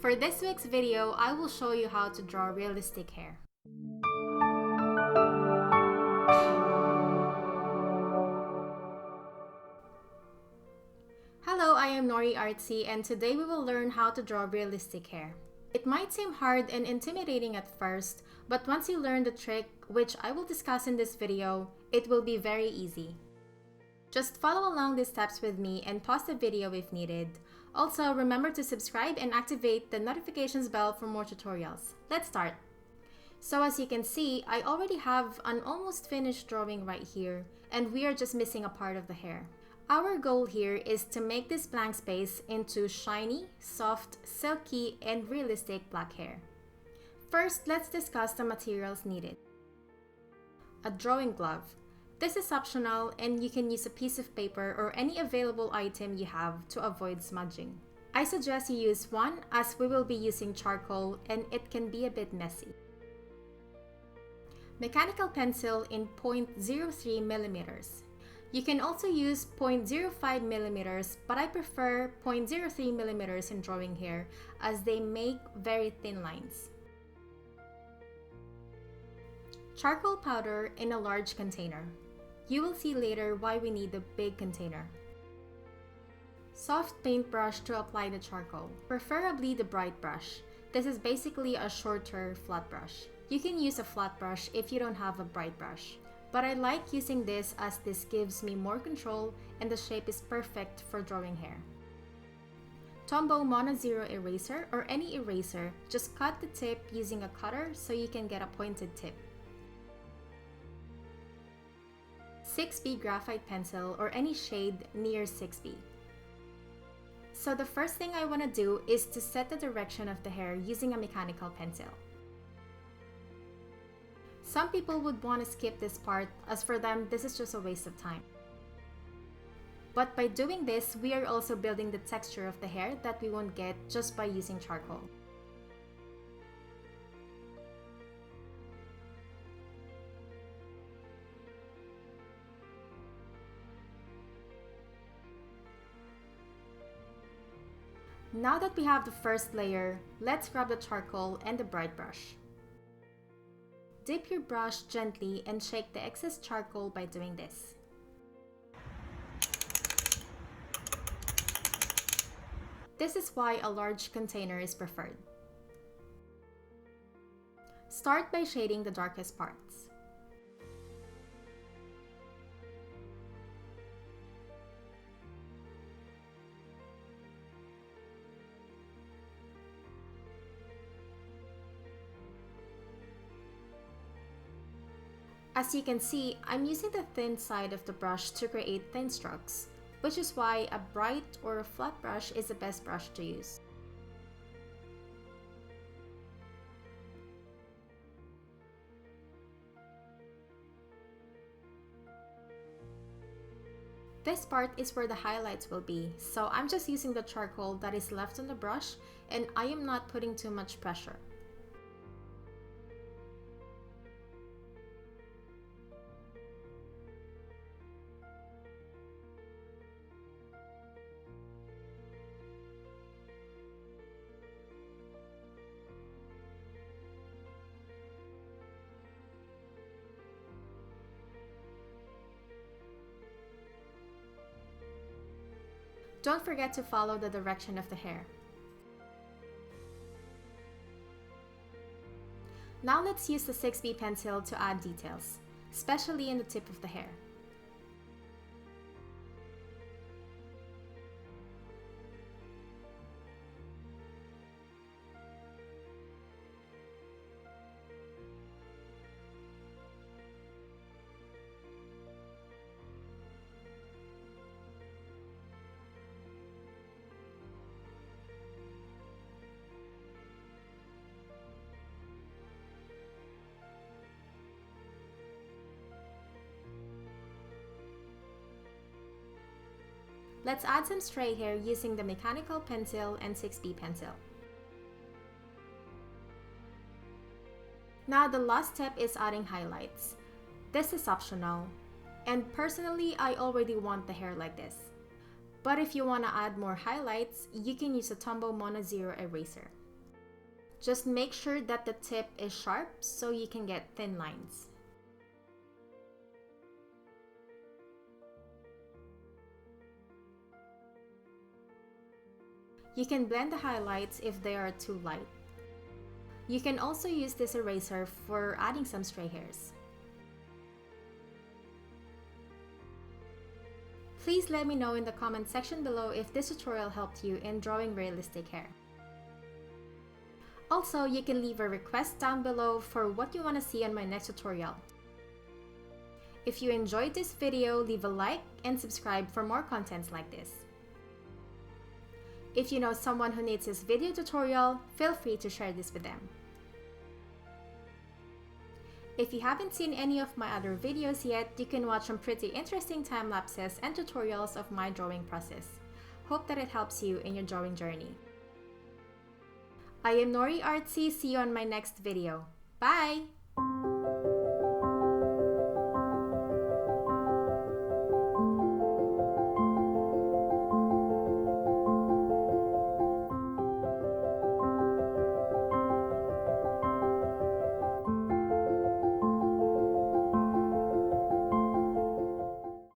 For this week's video, I will show you how to draw realistic hair. Hello, I am Nori Artsy, and today we will learn how to draw realistic hair. It might seem hard and intimidating at first, but once you learn the trick, which I will discuss in this video, it will be very easy. Just follow along the steps with me and pause the video if needed. Also, remember to subscribe and activate the notifications bell for more tutorials. Let's start. So as you can see, I already have an almost finished drawing right here, and we are just missing a part of the hair. Our goal here is to make this blank space into shiny, soft, silky, and realistic black hair. First, let's discuss the materials needed. A drawing glove. This is optional and you can use a piece of paper or any available item you have to avoid smudging. I suggest you use one as we will be using charcoal and it can be a bit messy. Mechanical pencil in 0.03 millimeters. You can also use 0.05 millimeters, but I prefer 0.03 millimeters in drawing hair as they make very thin lines. Charcoal powder in a large container. You will see later why we need the big container. Soft paintbrush to apply the charcoal, preferably the bright brush. This is basically a shorter flat brush. You can use a flat brush if you don't have a bright brush, but I like using this as this gives me more control and the shape is perfect for drawing hair. Tombow Mono Zero eraser or any eraser, just cut the tip using a cutter so you can get a pointed tip. 6B graphite pencil or any shade near 6B. So the first thing I want to do is to set the direction of the hair using a mechanical pencil. Some people would want to skip this part as for them this is just a waste of time. But by doing this, we are also building the texture of the hair that we won't get just by using charcoal. Now that we have the first layer, let's grab the charcoal and the bright brush. Dip your brush gently and shake the excess charcoal by doing this. This is why a large container is preferred. Start by shading the darkest parts. As you can see, I'm using the thin side of the brush to create thin strokes, which is why a bright or a flat brush is the best brush to use. This part is where the highlights will be, so I'm just using the charcoal that is left on the brush and I am not putting too much pressure. Don't forget to follow the direction of the hair. Now let's use the 6B pencil to add details, especially in the tip of the hair. Let's add some stray hair using the mechanical pencil and 6B pencil. Now the last step is adding highlights. This is optional, and personally I already want the hair like this. But if you want to add more highlights, you can use a Tombow Mono Zero eraser. Just make sure that the tip is sharp so you can get thin lines. You can blend the highlights if they are too light. You can also use this eraser for adding some stray hairs. Please let me know in the comment section below if this tutorial helped you in drawing realistic hair. Also, you can leave a request down below for what you want to see on my next tutorial. If you enjoyed this video, leave a like and subscribe for more contents like this. If you know someone who needs this video tutorial, feel free to share this with them. If you haven't seen any of my other videos yet, you can watch some pretty interesting time lapses and tutorials of my drawing process. Hope that it helps you in your drawing journey. I am Nori Artsy. See you on my next video. Bye!